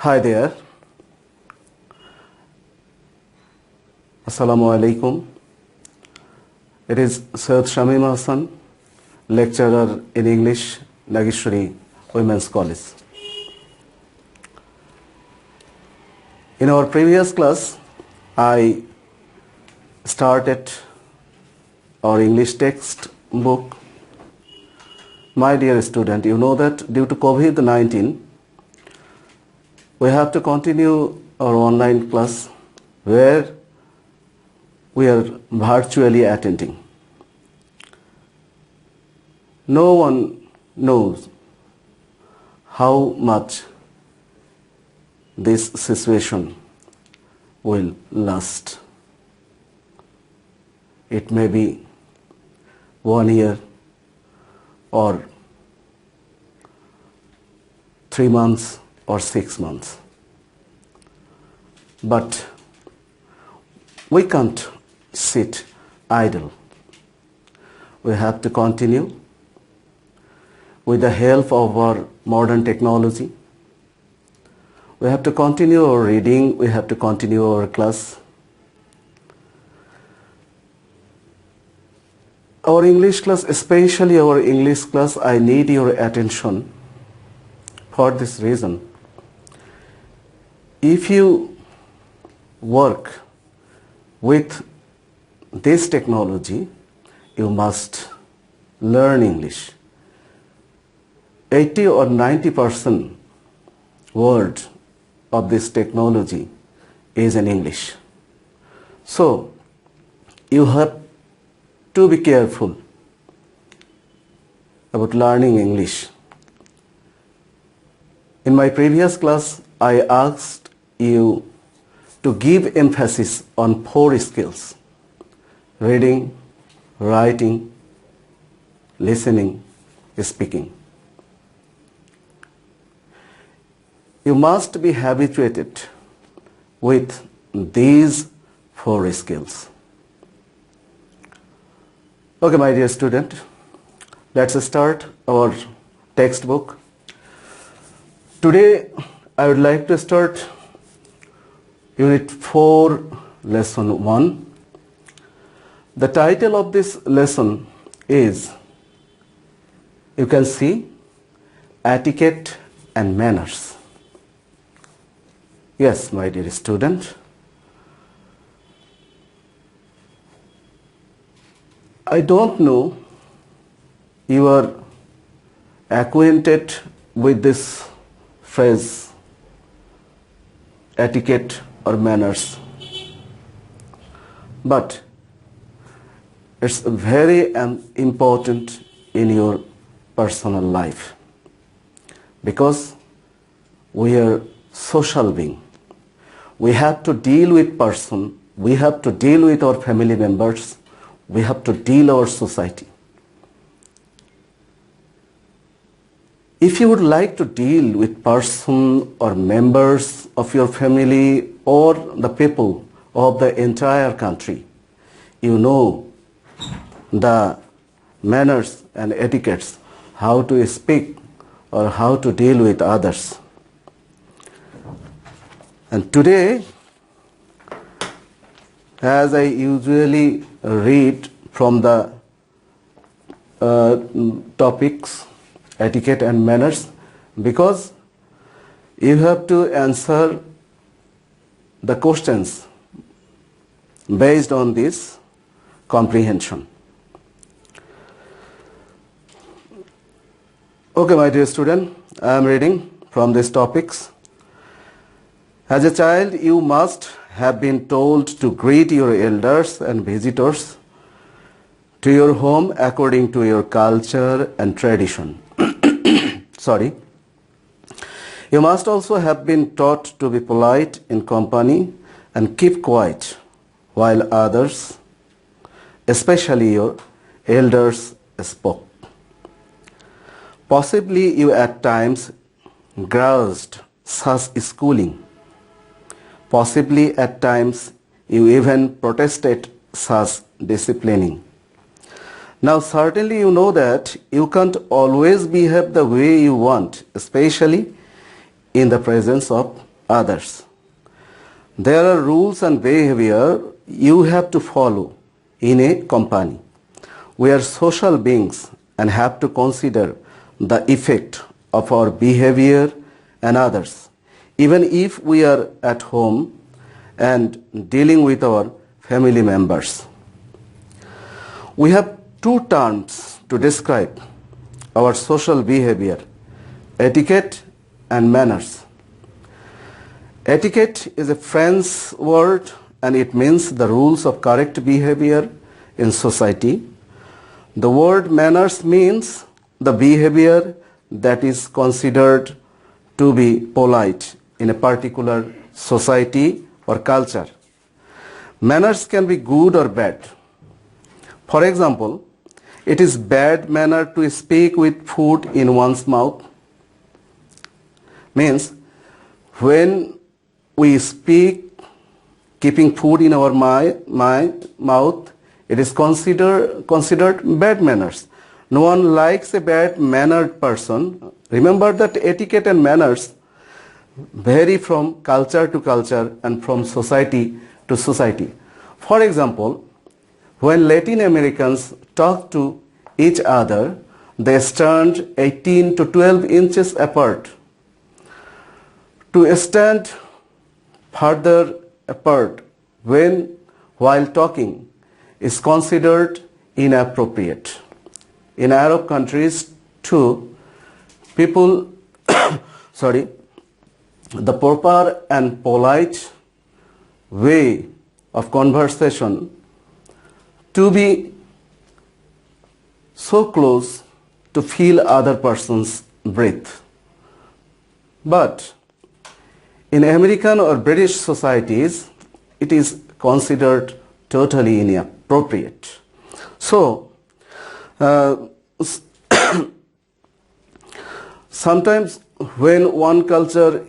Hi there. Assalamu alaikum. It is Syed Shamim Hassan, lecturer in English, Nageshwari Women's College. In our previous class, I started our English text book. My dear student, you know that due to COVID-19, we have to continue our online class where we are virtually attending. No one knows how much this situation will last. It may be 1 year or 3 months or 6 months. But we can't sit idle. We have to continue with the help of our modern technology. We have to continue our reading, we have to continue our class. Our English class, especially our English class, I need your attention for this reason. If you work with this technology, you must learn English. 80 or 90% word of this technology is in English. So, you have to be careful about learning English. In my previous class, I asked you to give emphasis on 4 skills: reading, writing, listening, speaking. You must be habituated with these 4 skills. Okay, my dear student, let's start our textbook. Today, I would like to start Unit 4, Lesson 1. The title of this lesson is, you can see, Etiquette and Manners. Yes, my dear student, I don't know you are acquainted with this phrase, etiquette or manners, but it's very important in your personal life, because we are social being. We have to deal with person, we have to deal with our family members, we have to deal our society. If you would like to deal with person or members of your family or the people of the entire country, you know the manners and etiquettes, how to speak or how to deal with others. And today, as I usually read from the topics, etiquette and manners, because you have to answer the questions based on this comprehension. Okay, my dear student, I am reading from these topics. As a child, you must have been told to greet your elders and visitors to your home according to your culture and tradition. Sorry. You must also have been taught to be polite in company and keep quiet while others, especially your elders, spoke. Possibly you at times grudged such schooling. Possibly at times you even protested such disciplining. Now certainly you know that you can't always behave the way you want, especially in the presence of others. There are rules and behavior you have to follow in a company. We are social beings and have to consider the effect of our behavior and others, even if we are at home and dealing with our family members. We have two terms to describe our social behavior: etiquette and manners. Etiquette is a French word and it means the rules of correct behavior in society. The word manners means the behavior that is considered to be polite in a particular society or culture. Manners can be good or bad. For example, it is bad manner to speak with food in one's mouth. Means when we speak keeping food in our mouth, it is considered bad manners. No one likes a bad mannered person. Remember that etiquette and manners vary from culture to culture and from society to society. For example, when Latin Americans talk to each other, they stand 18 to 12 inches apart. To stand further apart while talking is considered inappropriate. In Arab countries too, people the proper and polite way of conversation to be so close to feel other person's breath. But in American or British societies, it is considered totally inappropriate. So, sometimes when one culture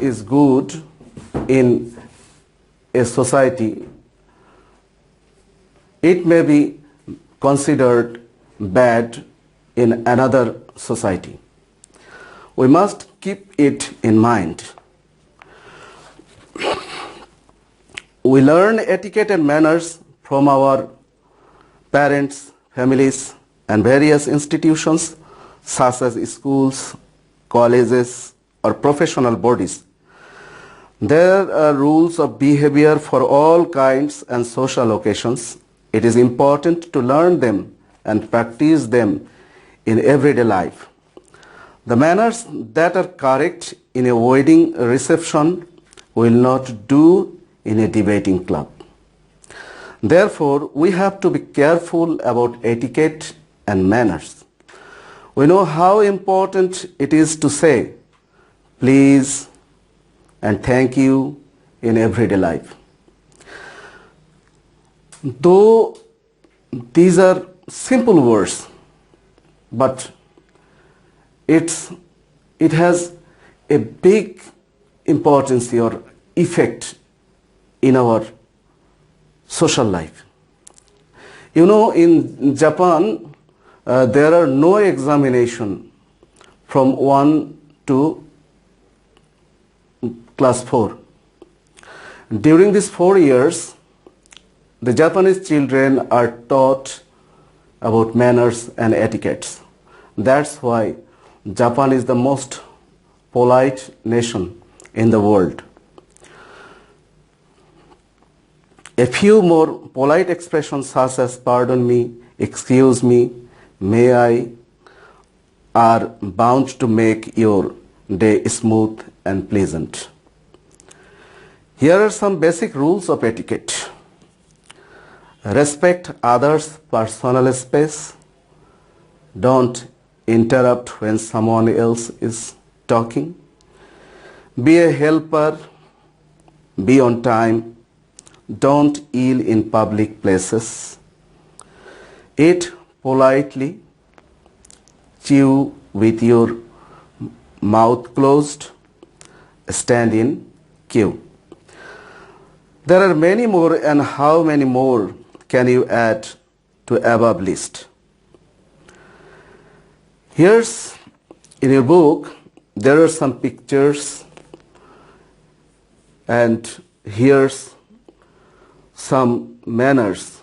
is good in a society, it may be considered bad in another society. We must keep it in mind. We learn etiquette and manners from our parents, families, and various institutions such as schools, colleges, or professional bodies. There are rules of behavior for all kinds and social occasions. It is important to learn them and practice them in everyday life. The manners that are correct in a wedding reception will not do in a debating club. Therefore, we have to be careful about etiquette and manners. We know how important it is to say please and thank you in everyday life. Though these are simple words, but it has a big importance or effect in our social life. You know, in Japan, there are no examination from 1 to class 4. During these 4 years, the Japanese children are taught about manners and etiquettes. That's why Japan is the most polite nation in the world. A few more polite expressions such as pardon me, excuse me, may I are bound to make your day smooth and pleasant. Here are some basic rules of etiquette. Respect others' personal space. Don't interrupt when someone else is talking. Be a helper. Be on time. Don't yell in public places. Eat politely. Chew with your mouth closed. Stand in queue. There are many more, and how many more can you add to above list? Here's in your book there are some pictures, and here's some manners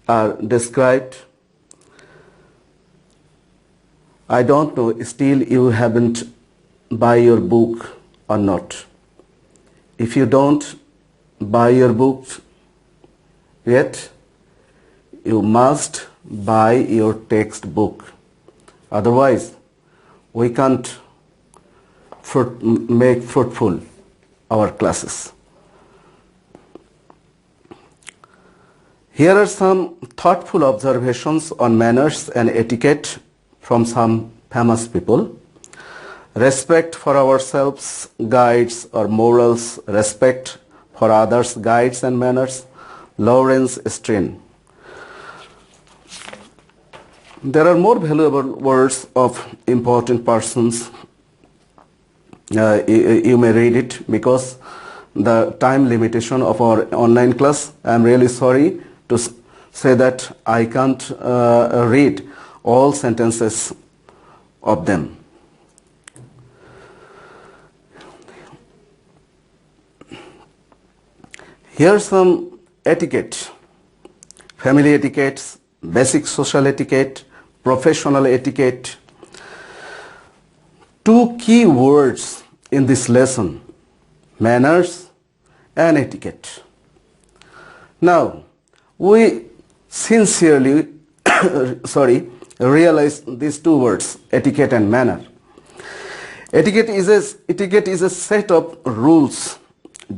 are described. I don't know, still you haven't buy your book or not. If you don't buy your book yet, you must buy your textbook. Otherwise, we can't make fruitful our classes. Here are some thoughtful observations on manners and etiquette from some famous people. Respect for ourselves guides our morals. Respect for others guides and manners. Lawrence Stern. There are more valuable words of important persons. You may read it because the time limitation of our online class. I am really sorry to say that I can't read all sentences of them. Here's some etiquette: family etiquettes, basic social etiquette, professional etiquette. Two key words in this lesson: manners and etiquette. Now, we sincerely realize these two words, etiquette and manner. Etiquette is a set of rules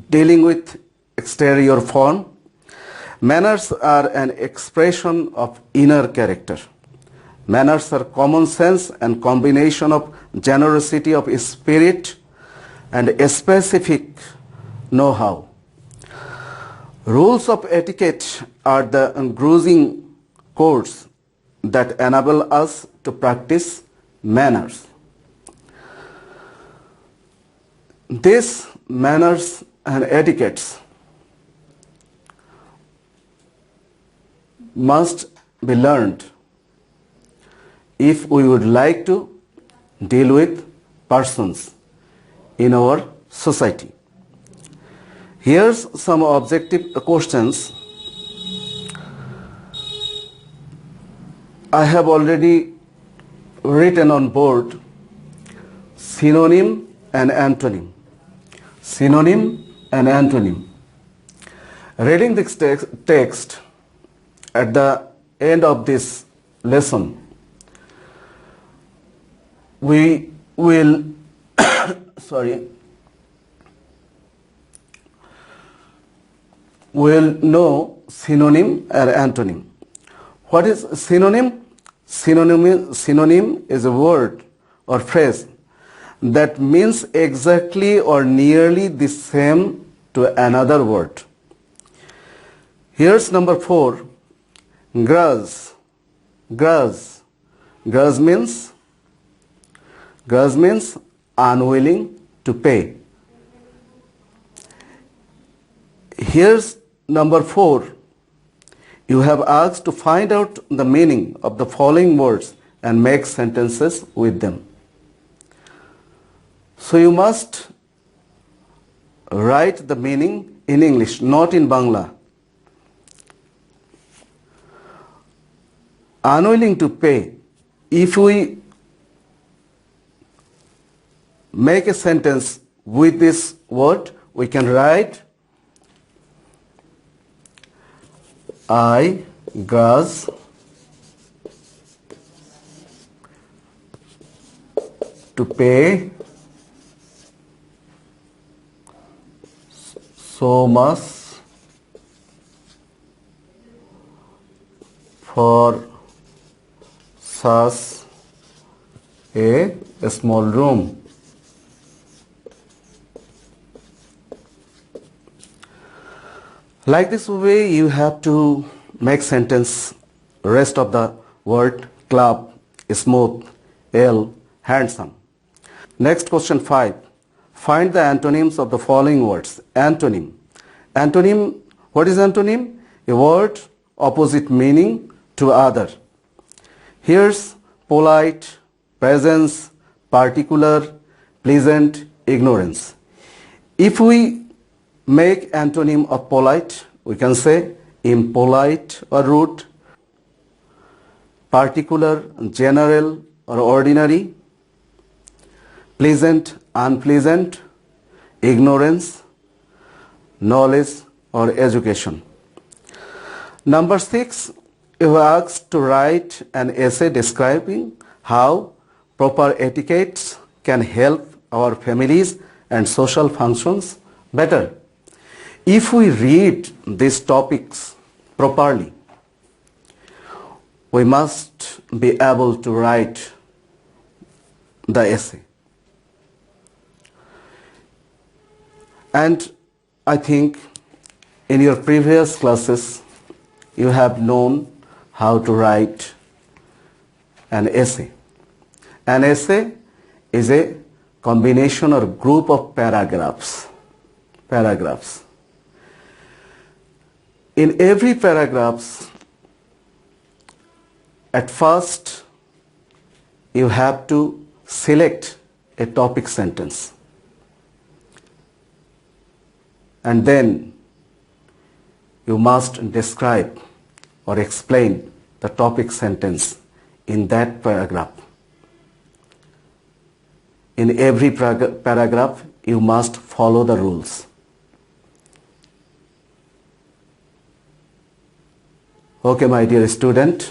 dealing with exterior form. Manners are an expression of inner character. Manners are common sense and combination of generosity of spirit and a specific know-how. Rules of etiquette are the engrossing codes that enable us to practice manners. These manners and etiquettes must be learned if we would like to deal with persons in our society. Here's some objective questions. I have already written on board synonym and antonym. Synonym and antonym. Reading this text at the end of this lesson, we will will know synonym and antonym. What is synonym? Synonym is a word or phrase that means exactly or nearly the same to another word. Here's number 4, grudge. Grudge means unwilling to pay. Here's number 4. You have asked to find out the meaning of the following words and make sentences with them. So you must write the meaning in English, not in Bangla. Unwilling to pay. If we make a sentence with this word, we can write I grudge to pay so much for such a small room. Like this way, you have to make sentence rest of the word: club, smooth, ill, handsome. Next, question 5. Find the antonyms of the following words. Antonym. Antonym, what is antonym? A word opposite meaning to other. Here's polite, presence, particular, pleasant, ignorance. If we make antonym of polite, we can say impolite or rude, particular, general or ordinary, pleasant, unpleasant, ignorance, knowledge or education. Number 6, you are asked to write an essay describing how proper etiquettes can help our families and social functions better. If we read these topics properly, we must be able to write the essay. And I think in your previous classes, you have known how to write an essay. An essay is a combination or group of paragraphs. In every paragraph, at first, you have to select a topic sentence. And then you must describe or explain the topic sentence in that paragraph. In every paragraph, you must follow the rules. Okay, my dear student,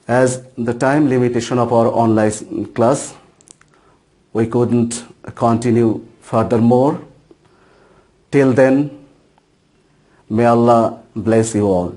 as the time limitation of our online class, we couldn't continue furthermore. Till then, may Allah bless you all.